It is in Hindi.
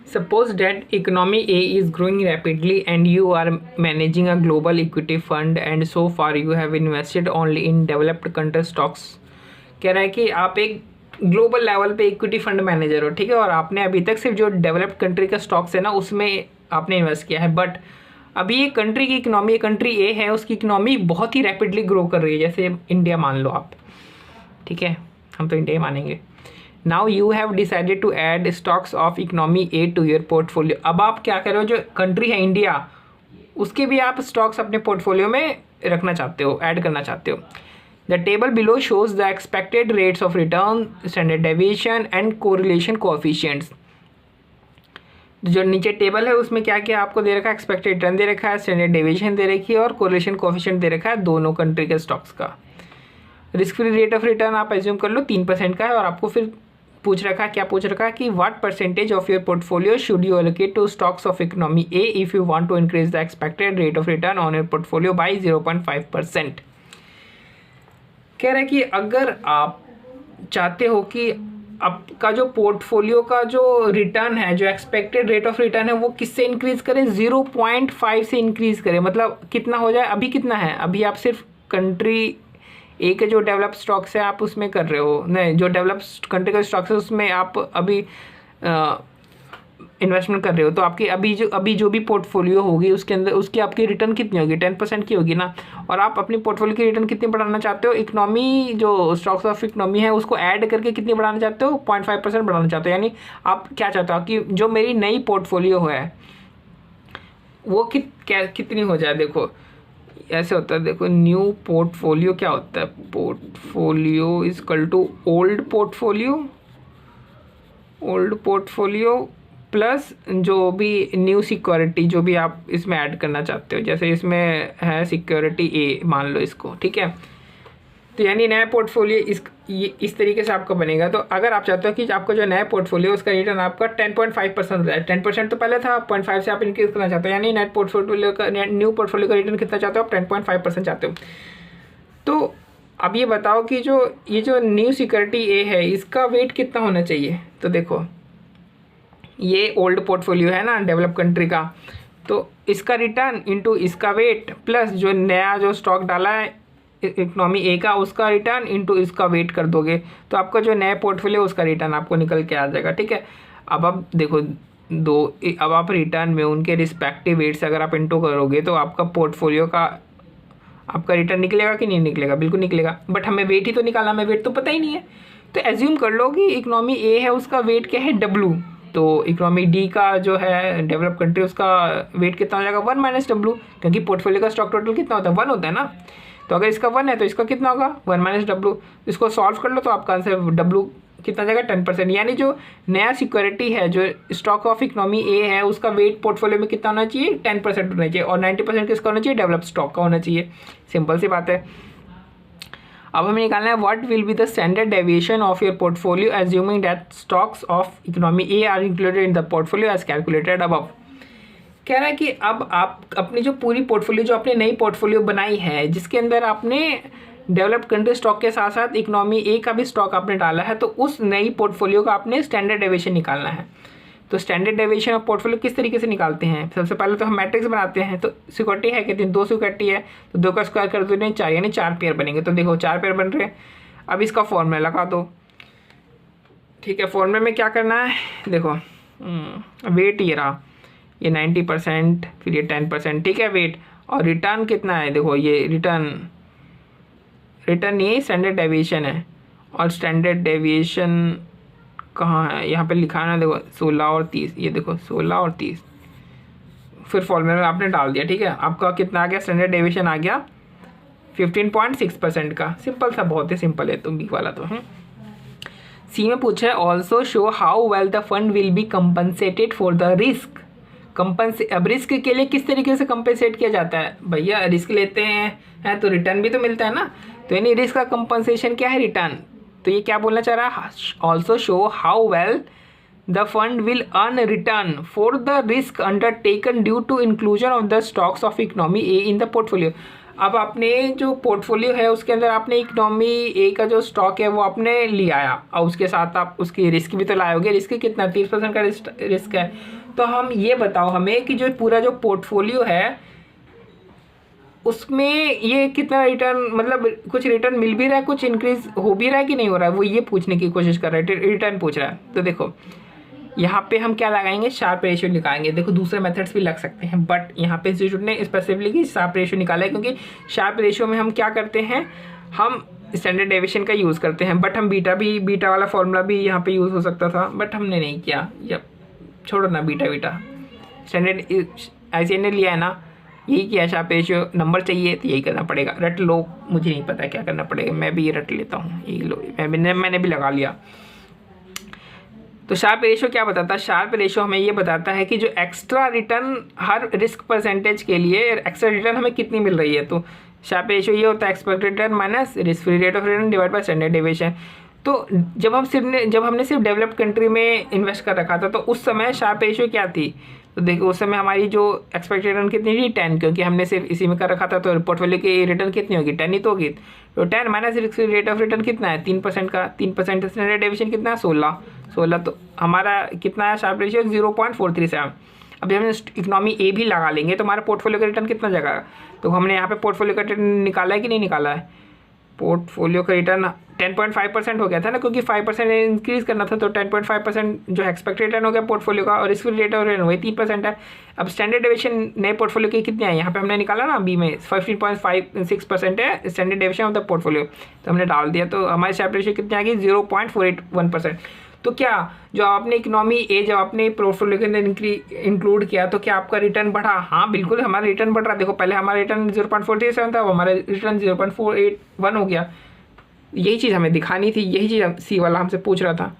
Suppose that economy A is growing rapidly and you are managing a global equity fund and so far you have invested only in developed country stocks. कह रहा है कि आप एक ग्लोबल लेवल पे इक्विटी फंड मैनेजर हो, ठीक है, और आपने अभी तक सिर्फ जो डेवलप्ड कंट्री का स्टॉक्स है ना उसमें आपने इन्वेस्ट किया है, बट अभी ये कंट्री की इकोनॉमी, कंट्री ए है, उसकी इकोनॉमी बहुत ही रैपिडली ग्रो कर रही है, जैसे इंडिया मान लो आप, ठीक है, हम तो इंडिया ही मानेंगे. Now you have decided to add stocks of economy A to your portfolio. अब आप क्या कर रहे हो, जो कंट्री है इंडिया उसके भी आप स्टॉक्स अपने पोर्टफोलियो में रखना चाहते हो, ऐड करना चाहते हो. The table below shows the expected rates of return, standard deviation and correlation coefficients. जो नीचे टेबल है उसमें क्या क्या आपको दे रखा है, एक्सपेक्टेड रिटर्न दे रखा है, स्टैंडर्ड डेविएशन दे रखी है और कोरिलेशन कोएफिशिएंट दे रखा है दोनों कंट्री के स्टॉक्स का. Risk free rate of return आप एज्यूम कर लो 3% का है, और आपको फिर पूछ रखा है, क्या पूछ रखा है कि what percentage of your portfolio should you allocate to stocks of economy A if you want to increase the expected rate of return on your portfolio by 0.5%. कह रहा है कि अगर आप चाहते हो कि आपका जो पोर्टफोलियो का जो रिटर्न है, जो एक्सपेक्टेड रेट ऑफ रिटर्न है, वो किससे इंक्रीज करें, 0.5 से इंक्रीज करें. मतलब कितना हो जाए, अभी कितना है, अभी आप सिर्फ कंट्री एक जो डेवलप स्टॉक्स है आप उसमें कर रहे हो, नहीं, जो डेवलप कंट्री का स्टॉक्स है उसमें आप अभी इन्वेस्टमेंट कर रहे हो, तो आपकी अभी जो भी पोर्टफोलियो होगी उसके अंदर उसकी आपकी रिटर्न कितनी होगी, 10% की होगी ना. और आप अपनी पोर्टफोलियो की रिटर्न कितनी बढ़ाना चाहते हो, इकोनॉमी जो स्टॉक्स ऑफ इकोनॉमी है उसको ऐड करके कितनी बढ़ाना चाहते हो, 0.5% बढ़ाना चाहते हो. यानी आप क्या चाहते हो कि जो मेरी नई पोर्टफोलियो है वो कितनी हो जाए. देखो ऐसे होता है, देखो न्यू पोर्टफोलियो क्या होता है, portfolio is equal to old portfolio plus जो भी न्यू सिक्योरिटी जो भी आप इसमें ऐड करना चाहते हो. जैसे इसमें है सिक्योरिटी ए, मान लो इसको, ठीक है. तो यानी नया पोर्टफोलियो इस तरीके से आपका बनेगा. तो अगर आप चाहते हो कि आपका जो नया पोर्टफोलियो उसका रिटर्न आपका 10.5% हो जाए, 10% तो पहले था, 0.5 से आप इंक्रीज करना चाहते हो, यानी न्यू पोर्टफोलियो का रिटर्न कितना चाहते हो आप, 10.5% चाहते हो. तो अब ये बताओ कि ये जो न्यू सिक्योरिटी ए है इसका वेट कितना होना चाहिए. तो देखो ये ओल्ड पोर्टफोलियो है ना डेवलप कंट्री का, तो इसका रिटर्न इंटू इसका वेट प्लस जो नया जो स्टॉक डाला है इकोनॉमी ए का उसका रिटर्न इंटू इसका वेट कर दोगे, तो आपका जो नया पोर्टफोलियो उसका रिटर्न आपको निकल के आ जाएगा, ठीक है. अब आप देखो अब आप रिटर्न में उनके रिस्पेक्टिव वेट से अगर आप इंटू करोगे तो आपका पोर्टफोलियो का आपका रिटर्न निकलेगा कि नहीं निकलेगा, बिल्कुल निकलेगा. बट हमें वेट ही तो निकालना, हमें वेट तो पता ही नहीं है. तो एज्यूम कर लो कि इकोनॉमी ए है उसका वेट क्या है, W. तो इकोनॉमी डी का जो है डेवलप कंट्री उसका वेट कितना हो जाएगा, 1 - W, क्योंकि पोर्टफोलियो का स्टॉक टोटल कितना होता है, 1 होता है ना. तो अगर इसका 1 है तो इसका कितना होगा, 1 - W. इसको सॉल्व कर लो तो आपका आंसर W कितना जाएगा, 10%. यानी जो नया सिक्योरिटी है, जो स्टॉक ऑफ इकोनॉमी ए है उसका वेट पोर्टफोलियो में कितना होना चाहिए, 10% होना चाहिए, और 90% किसका होना चाहिए, डेवलप स्टॉक का होना चाहिए. सिंपल सी बात है. अब हमें निकालना है what will be the standard deviation of your portfolio assuming that stocks of economy A are included in the portfolio as calculated above. कह रहा है कि अब आप अपनी जो पूरी पोर्टफोलियो, जो आपने नई पोर्टफोलियो बनाई है जिसके अंदर आपने डेवलप्ड कंट्री स्टॉक के साथ साथ इकोनॉमी ए का भी स्टॉक आपने डाला है, तो उस नई पोर्टफोलियो का आपने स्टैंडर्ड डेविएशन निकालना है. तो स्टैंडर्ड डेविएशन ऑफ पोर्टफोलियो किस तरीके से निकालते हैं, सबसे पहले तो हम मैट्रिक्स बनाते हैं. तो सिक्योरिटी है कितनी, 2 सिक्योरिटी है, तो 2 का स्क्वायर कर दो 4, यानी 4 पेयर बनेंगे. तो देखो 4 पेयर बन रहे हैं. अब इसका फॉर्मूला लगा दो, ठीक है. फॉर्मूले में क्या करना है, देखो वेट ये रहा, ये 90%, फिर ये 10%, ठीक है वेट. और रिटर्न कितना है, देखो ये रिटर्न ये स्टैंडर्ड डेविएशन है. और स्टैंडर्ड डेविएशन कहाँ है, यहाँ पे लिखा है ना, देखो 16 और 30, ये देखो 16 और 30. फिर फॉर्मूले में आपने डाल दिया, ठीक है. आपका कितना आ गया, स्टैंडर्ड डेविएशन आ गया 15.6% का. सिंपल सा, बहुत ही सिंपल है. तो बी वाला तो है. सी में पूछा है also show how well the fund will be compensated for the risk. अब रिस्क के लिए किस तरीके से कंपनसेट किया जाता है, भैया रिस्क लेते हैं तो रिटर्न भी तो मिलता है ना. तो यानी रिस्क का कंपनसेशन क्या है, रिटर्न. तो ये क्या बोलना चाह रहा है, also show how well the fund will earn return for the risk undertaken due to inclusion of the stocks of economy A in the portfolio. अब आपने जो पोर्टफोलियो है उसके अंदर आपने इकोनॉमी ए का जो स्टॉक है वो आपने ले आया और उसके साथ आप उसकी रिस्क भी तो लाए होगे। रिस्क कितना 30% का रिस्क है। तो हम ये बताओ हमें कि जो पूरा जो पोर्टफोलियो है उसमें ये कितना रिटर्न, मतलब कुछ रिटर्न मिल भी रहा है, कुछ इंक्रीज हो भी रहा है कि नहीं हो रहा है, वो ये पूछने की कोशिश कर रहा है, रिटर्न पूछ रहा है। तो देखो यहाँ पे हम क्या लगाएंगे, शार्प रेशियो निकालेंगे। देखो दूसरे मेथड्स भी लग सकते हैं बट यहाँ पे इंस्टीट्यूट ने स्पेसिफिकली शार्प रेशियो निकाला है क्योंकि शार्प रेशियो में हम क्या करते हैं, हम स्टैंडर्ड डेविएशन का यूज़ करते हैं। बट हम बीटा वाला फॉर्मूला भी यहाँ पे यूज़ हो सकता था बट हमने नहीं किया। या छोड़ो ना, बीटा स्टैंडर्ड ICAI ने लिया है ना, यही किया। शार्प रेशियो नंबर चाहिए तो यही करना पड़ेगा। रट लो, मुझे नहीं पता क्या करना पड़ेगा, मैं भी ये रट लेता हूँ, यही लो, मैंने भी लगा लिया। तो शार्प रेशियो क्या बताता है, शार्प रेशियो हमें ये बताता है कि जो एक्स्ट्रा रिटर्न हर रिस्क परसेंटेज के लिए एक्स्ट्रा रिटर्न हमें कितनी मिल रही है। तो शार्प रेशियो ये होता है expected return minus risk free rate of return divide by standard deviation. तो जब हमने सिर्फ डेवलप्ड कंट्री में इन्वेस्ट कर रखा था तो उस समय शार्प रेशियो क्या थी, तो देखो उस समय हमारी जो एक्सपेक्टेड रिटर्न कितनी थी 10, क्योंकि हमने सिर्फ इसी में कर रखा था। तो पोर्टफोलियो की रिटर्न कितनी होगी 10 ही तो होगी। तो 10 minus risk rate of return कितना है 3% का, 3% स्टैंडर्ड डेविएशन कितना है 16। तो हमारा कितना है शार्प रेशियो 0.437। अब जब हम इकोनॉमी ए भी लगा लेंगे तो हमारा पोर्टफोलियो का रिटर्न कितना जाएगा। तो हमने यहाँ पे पोर्टफोलियो का रिटर्न निकाला है कि नहीं निकाला है, पोर्टफोलियो का रिटर्न 10.5% हो गया था ना, क्योंकि 5% इंक्रीज करना था। तो 10.5% जो एक्सपेक्टेड रिटर्न हो गया पोर्टफोलियो का और रिस्क रेट ऑफ रिटर्न वही 3% है। अब स्टैंडर्ड डेविएशन नए पोर्टफोलियो की कितने हैं, यहाँ पे हमने निकाला ना बी में 15.56% है standard deviation of the portfolio, तो हमने डाल दिया। तो हमारी शार्प रेशियो कितनी आ गई 0.481%। तो क्या जो आपने इकोनॉमी ए जब आपने पोर्टफोलियो के अंदर इंक्लूड किया तो क्या आपका रिटर्न बढ़ा, हाँ बिल्कुल हमारा रिटर्न बढ़ रहा। देखो पहले हमारा रिटर्न 0.437 था, अब हमारा रिटर्न 0.481 हो गया। यही चीज़ हमें दिखानी थी, यही चीज़ सी वाला हमसे पूछ रहा था।